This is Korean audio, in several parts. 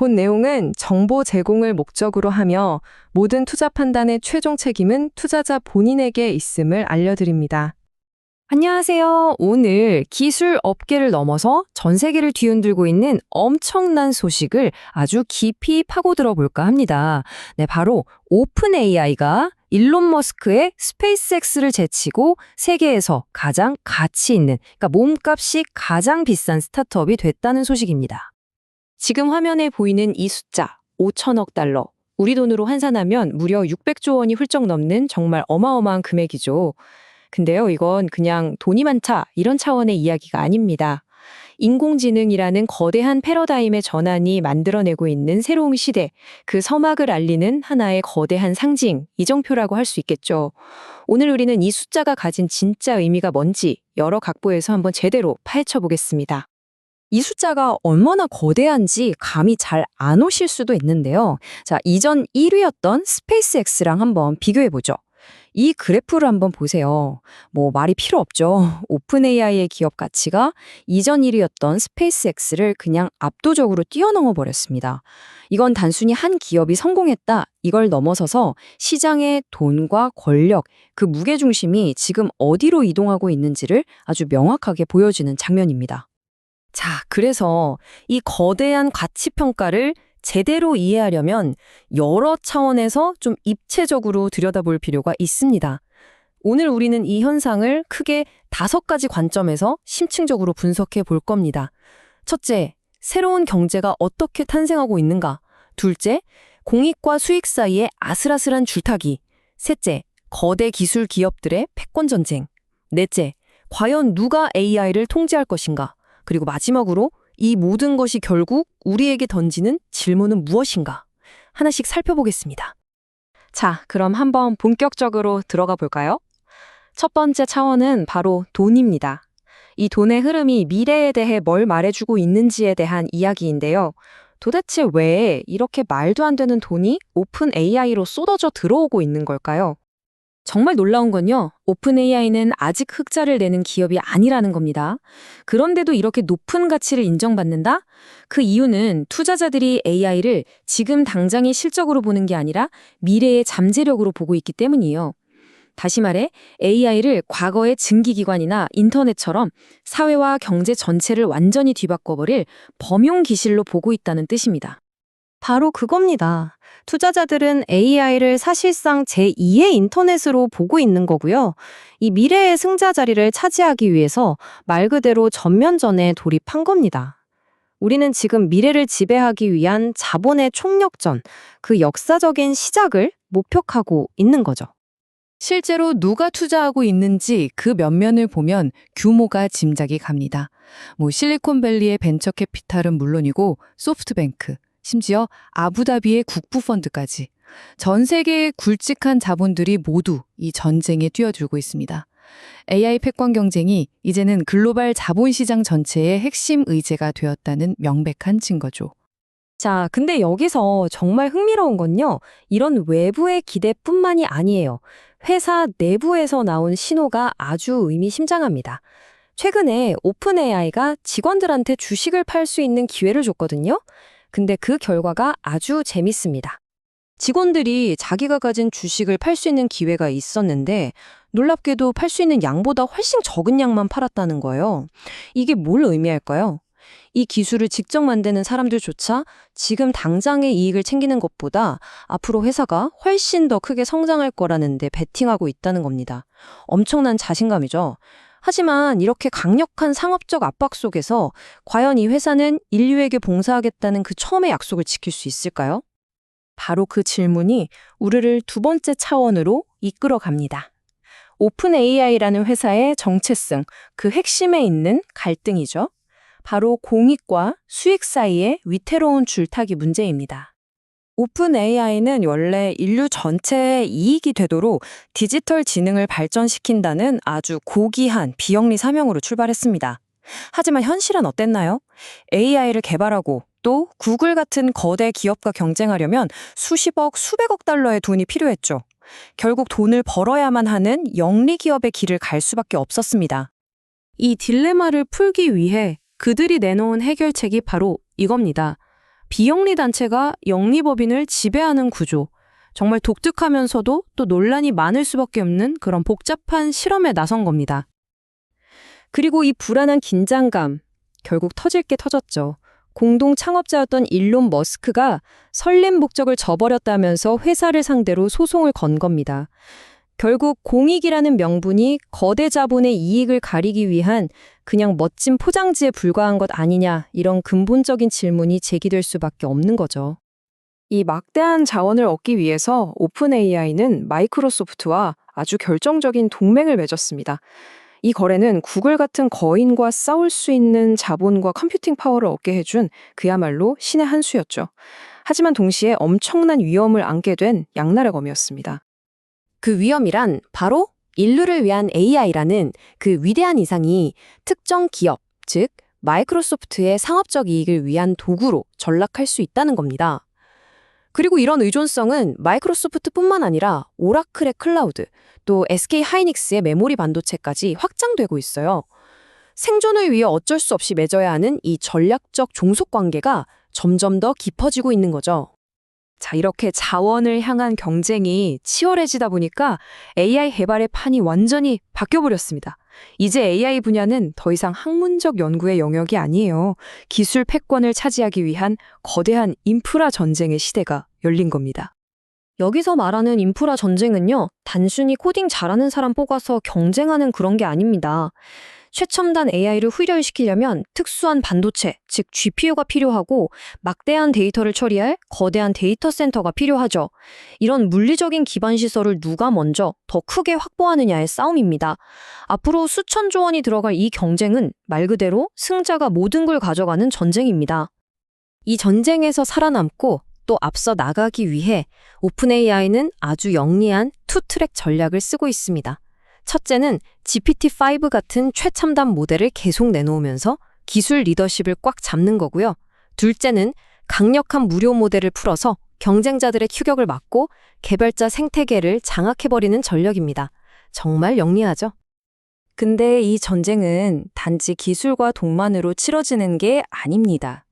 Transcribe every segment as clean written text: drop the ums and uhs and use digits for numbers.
본 내용은 정보 제공을 목적으로 하며 모든 투자 판단의 최종 책임은 투자자 본인에게 있음을 알려드립니다. 안녕하세요. 오늘 기술 업계를 넘어서 전 세계를 뒤흔들고 있는 엄청난 소식을 아주 깊이 파고들어 볼까 합니다. 네, 바로 오픈 AI가 일론 머스크의 스페이스X를 제치고 세계에서 가장 가치 있는, 그러니까 몸값이 가장 비싼 스타트업이 됐다는 소식입니다. 지금 화면에 보이는 이 숫자, 5천억 달러. 우리 돈으로 환산하면 무려 600조 원이 훌쩍 넘는 정말 어마어마한 금액이죠. 근데요, 이건 그냥 돈이 많다 이런 차원의 이야기가 아닙니다. 인공지능이라는 거대한 패러다임의 전환이 만들어내고 있는 새로운 시대, 그 서막을 알리는 하나의 거대한 상징, 이정표라고 할 수 있겠죠. 오늘 우리는 이 숫자가 가진 진짜 의미가 뭔지 여러 각도에서 한번 제대로 파헤쳐 보겠습니다. 이 숫자가 얼마나 거대한지 감이 잘 안 오실 수도 있는데요. 자, 이전 1위였던 스페이스X랑 한번 비교해 보죠. 이 그래프를 한번 보세요. 뭐 말이 필요 없죠. 오픈 AI의 기업 가치가 이전 1위였던 스페이스X를 그냥 압도적으로 뛰어넘어 버렸습니다. 이건 단순히 한 기업이 성공했다, 이걸 넘어서서 시장의 돈과 권력, 그 무게중심이 지금 어디로 이동하고 있는지를 아주 명확하게 보여주는 장면입니다. 자, 그래서 이 거대한 가치 평가를 제대로 이해하려면 여러 차원에서 좀 입체적으로 들여다볼 필요가 있습니다. 오늘 우리는 이 현상을 크게 5가지 관점에서 심층적으로 분석해 볼 겁니다. 첫째, 새로운 경제가 어떻게 탄생하고 있는가? 둘째, 공익과 수익 사이의 아슬아슬한 줄타기. 셋째, 거대 기술 기업들의 패권 전쟁. 넷째, 과연 누가 AI를 통제할 것인가? 그리고 마지막으로 이 모든 것이 결국 우리에게 던지는 질문은 무엇인가? 하나씩 살펴보겠습니다. 자, 그럼 한번 본격적으로 들어가 볼까요? 첫 번째 차원은 바로 돈입니다. 이 돈의 흐름이 미래에 대해 뭘 말해주고 있는지에 대한 이야기인데요. 도대체 왜 이렇게 말도 안 되는 돈이 오픈 AI로 쏟아져 들어오고 있는 걸까요? 정말 놀라운 건요, 오픈 AI는 아직 흑자를 내는 기업이 아니라는 겁니다. 그런데도 이렇게 높은 가치를 인정받는다? 그 이유는 투자자들이 AI를 지금 당장의 실적으로 보는 게 아니라 미래의 잠재력으로 보고 있기 때문이에요. 다시 말해, AI를 과거의 증기기관이나 인터넷처럼 사회와 경제 전체를 완전히 뒤바꿔버릴 범용 기실로 보고 있다는 뜻입니다. 바로 그겁니다. 투자자들은 AI를 사실상 제2의 인터넷으로 보고 있는 거고요. 이 미래의 승자 자리를 차지하기 위해서 말 그대로 전면전에 돌입한 겁니다. 우리는 지금 미래를 지배하기 위한 자본의 총력전, 그 역사적인 시작을 목격하고 있는 거죠. 실제로 누가 투자하고 있는지 그 면면을 보면 규모가 짐작이 갑니다. 실리콘밸리의 벤처 캐피탈은 물론이고 소프트뱅크, 심지어 아부다비의 국부펀드까지 전 세계의 굵직한 자본들이 모두 이 전쟁에 뛰어들고 있습니다. AI 패권 경쟁이 이제는 글로벌 자본시장 전체의 핵심 의제가 되었다는 명백한 증거죠. 자, 근데 여기서 정말 흥미로운 건요, 이런 외부의 기대뿐만이 아니에요. 회사 내부에서 나온 신호가 아주 의미심장합니다. 최근에 오픈 AI가 직원들한테 주식을 팔 수 있는 기회를 줬거든요. 근데 그 결과가 아주 재밌습니다. 직원들이 자기가 가진 주식을 팔 수 있는 기회가 있었는데 놀랍게도 팔 수 있는 양보다 훨씬 적은 양만 팔았다는 거예요. 이게 뭘 의미할까요? 이 기술을 직접 만드는 사람들조차 지금 당장의 이익을 챙기는 것보다 앞으로 회사가 훨씬 더 크게 성장할 거라는 데 베팅하고 있다는 겁니다. 엄청난 자신감이죠. 하지만 이렇게 강력한 상업적 압박 속에서 과연 이 회사는 인류에게 봉사하겠다는 그 처음의 약속을 지킬 수 있을까요? 바로 그 질문이 우리를 두 번째 차원으로 이끌어 갑니다. 오픈 AI라는 회사의 정체성, 그 핵심에 있는 갈등이죠. 바로 공익과 수익 사이의 위태로운 줄타기 문제입니다. 오픈 AI는 원래 인류 전체의 이익이 되도록 디지털 지능을 발전시킨다는 아주 고귀한 비영리 사명으로 출발했습니다. 하지만 현실은 어땠나요? AI를 개발하고 또 구글 같은 거대 기업과 경쟁하려면 수십억, 수백억 달러의 돈이 필요했죠. 결국 돈을 벌어야만 하는 영리 기업의 길을 갈 수밖에 없었습니다. 이 딜레마를 풀기 위해 그들이 내놓은 해결책이 바로 이겁니다. 비영리 단체가 영리법인을 지배하는 구조. 정말 독특하면서도 또 논란이 많을 수밖에 없는 그런 복잡한 실험에 나선 겁니다. 그리고 이 불안한 긴장감, 결국 터질 게 터졌죠. 공동 창업자였던 일론 머스크가 설렘 목적을 저버렸다면서 회사를 상대로 소송을 건 겁니다. 결국 공익이라는 명분이 거대 자본의 이익을 가리기 위한 그냥 멋진 포장지에 불과한 것 아니냐, 이런 근본적인 질문이 제기될 수밖에 없는 거죠. 이 막대한 자원을 얻기 위해서 오픈 AI는 마이크로소프트와 아주 결정적인 동맹을 맺었습니다. 이 거래는 구글 같은 거인과 싸울 수 있는 자본과 컴퓨팅 파워를 얻게 해준 그야말로 신의 한 수였죠. 하지만 동시에 엄청난 위험을 안게 된 양날의 검이었습니다. 그 위험이란 바로 인류를 위한 AI라는 그 위대한 이상이 특정 기업, 즉 마이크로소프트의 상업적 이익을 위한 도구로 전락할 수 있다는 겁니다. 그리고 이런 의존성은 마이크로소프트뿐만 아니라 오라클의 클라우드, 또 SK 하이닉스의 메모리 반도체까지 확장되고 있어요. 생존을 위해 어쩔 수 없이 맺어야 하는 이 전략적 종속 관계가 점점 더 깊어지고 있는 거죠. 자, 이렇게 자원을 향한 경쟁이 치열해지다 보니까 AI 개발의 판이 완전히 바뀌어버렸습니다. 이제 AI 분야는 더 이상 학문적 연구의 영역이 아니에요. 기술 패권을 차지하기 위한 거대한 인프라 전쟁의 시대가 열린 겁니다. 여기서 말하는 인프라 전쟁은요, 단순히 코딩 잘하는 사람 뽑아서 경쟁하는 그런 게 아닙니다. 최첨단 AI를 훈련시키려면 특수한 반도체, 즉 GPU가 필요하고 막대한 데이터를 처리할 거대한 데이터 센터가 필요하죠. 이런 물리적인 기반 시설을 누가 먼저 더 크게 확보하느냐의 싸움입니다. 앞으로 수천조 원이 들어갈 이 경쟁은 말 그대로 승자가 모든 걸 가져가는 전쟁입니다. 이 전쟁에서 살아남고 또 앞서 나가기 위해 오픈 AI는 아주 영리한 투트랙 전략을 쓰고 있습니다. 첫째는 GPT-5 같은 최첨단 모델을 계속 내놓으면서 기술 리더십을 꽉 잡는 거고요. 둘째는 강력한 무료 모델을 풀어서 경쟁자들의 추격을 막고 개발자 생태계를 장악해버리는 전략입니다. 정말 영리하죠? 근데 이 전쟁은 단지 기술과 돈만으로 치러지는 게 아닙니다.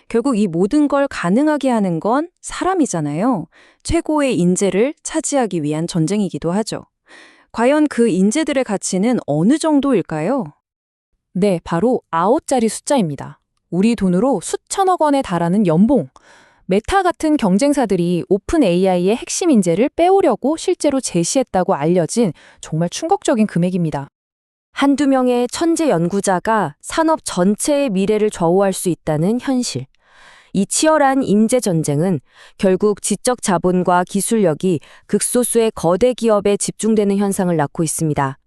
결국 이 모든 걸 가능하게 하는 건 사람이잖아요. 최고의 인재를 차지하기 위한 전쟁이기도 하죠. 과연 그 인재들의 가치는 어느 정도일까요? 네, 바로 9자리 숫자입니다. 우리 돈으로 수천억 원에 달하는 연봉. 메타 같은 경쟁사들이 오픈 AI의 핵심 인재를 빼오려고 실제로 제시했다고 알려진 정말 충격적인 금액입니다. 한두 명의 천재 연구자가 산업 전체의 미래를 좌우할 수 있다는 현실. 이 치열한 인재 전쟁은 결국 지적 자본과 기술력이 극소수의 거대 기업에 집중되는 현상을 낳고 있습니다.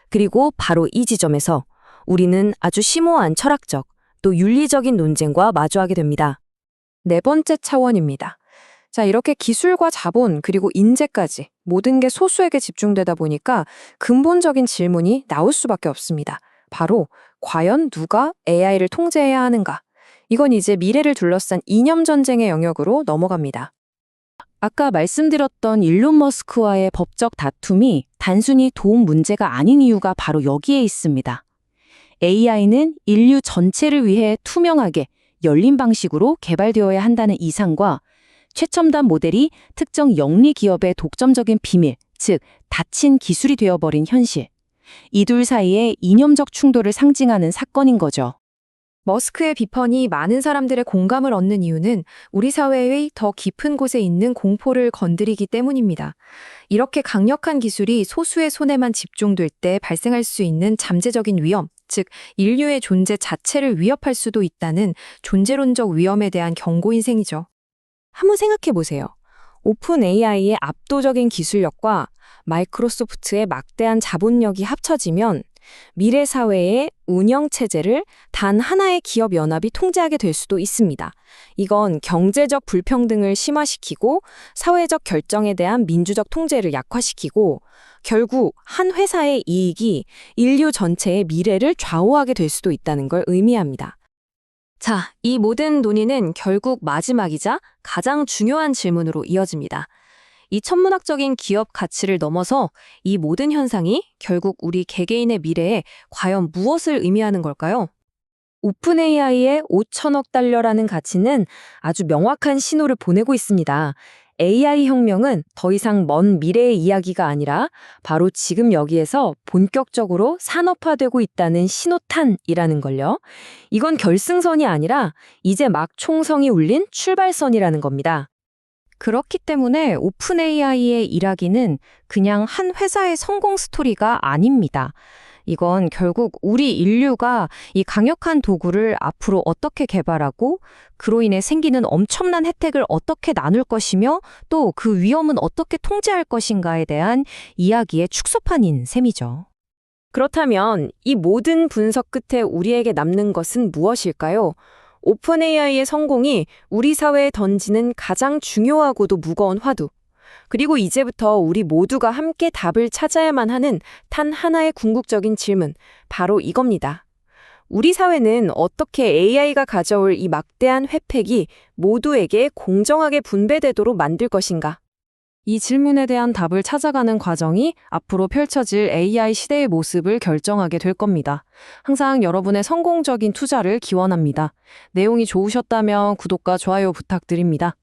그리고 바로 이 지점에서 우리는 아주 심오한 철학적 또 윤리적인 논쟁과 마주하게 됩니다. 네 번째 차원입니다. 자, 이렇게 기술과 자본 그리고 인재까지 모든 게 소수에게 집중되다 보니까 근본적인 질문이 나올 수밖에 없습니다. 바로 과연 누가 AI를 통제해야 하는가? 이건 이제 미래를 둘러싼 이념 전쟁의 영역으로 넘어갑니다. 아까 말씀드렸던 일론 머스크와의 법적 다툼이 단순히 돈 문제가 아닌 이유가 바로 여기에 있습니다. AI는 인류 전체를 위해 투명하게 열린 방식으로 개발되어야 한다는 이상과 최첨단 모델이 특정 영리 기업의 독점적인 비밀, 즉 닫힌 기술이 되어버린 현실. 이 둘 사이의 이념적 충돌을 상징하는 사건인 거죠. 머스크의 비판이 많은 사람들의 공감을 얻는 이유는 우리 사회의 더 깊은 곳에 있는 공포를 건드리기 때문입니다. 이렇게 강력한 기술이 소수의 손에만 집중될 때 발생할 수 있는 잠재적인 위험, 즉 인류의 존재 자체를 위협할 수도 있다는 존재론적 위험에 대한 경고인생이죠. 한번 생각해 보세요. 오픈 AI의 압도적인 기술력과 마이크로소프트의 막대한 자본력이 합쳐지면 미래 사회의 운영 체제를 단 하나의 기업 연합이 통제하게 될 수도 있습니다. 이건 경제적 불평등을 심화시키고 사회적 결정에 대한 민주적 통제를 약화시키고 결국 한 회사의 이익이 인류 전체의 미래를 좌우하게 될 수도 있다는 걸 의미합니다. 자, 이 모든 논의는 결국 마지막이자 가장 중요한 질문으로 이어집니다. 이 천문학적인 기업 가치를 넘어서 이 모든 현상이 결국 우리 개개인의 미래에 과연 무엇을 의미하는 걸까요? 오픈 AI의 5천억 달러라는 가치는 아주 명확한 신호를 보내고 있습니다. AI 혁명은 더 이상 먼 미래의 이야기가 아니라 바로 지금 여기에서 본격적으로 산업화되고 있다는 신호탄이라는 걸요. 이건 결승선이 아니라 이제 막 총성이 울린 출발선이라는 겁니다. 그렇기 때문에 오픈 AI의 일하기는 그냥 한 회사의 성공 스토리가 아닙니다. 이건 결국 우리 인류가 이 강력한 도구를 앞으로 어떻게 개발하고 그로 인해 생기는 엄청난 혜택을 어떻게 나눌 것이며 또 그 위험은 어떻게 통제할 것인가에 대한 이야기의 축소판인 셈이죠. 그렇다면 이 모든 분석 끝에 우리에게 남는 것은 무엇일까요? 오픈 AI의 성공이 우리 사회에 던지는 가장 중요하고도 무거운 화두. 그리고 이제부터 우리 모두가 함께 답을 찾아야만 하는 단 하나의 궁극적인 질문, 바로 이겁니다. 우리 사회는 어떻게 AI가 가져올 이 막대한 혜택이 모두에게 공정하게 분배되도록 만들 것인가? 이 질문에 대한 답을 찾아가는 과정이 앞으로 펼쳐질 AI 시대의 모습을 결정하게 될 겁니다. 항상 여러분의 성공적인 투자를 기원합니다. 내용이 좋으셨다면 구독과 좋아요 부탁드립니다.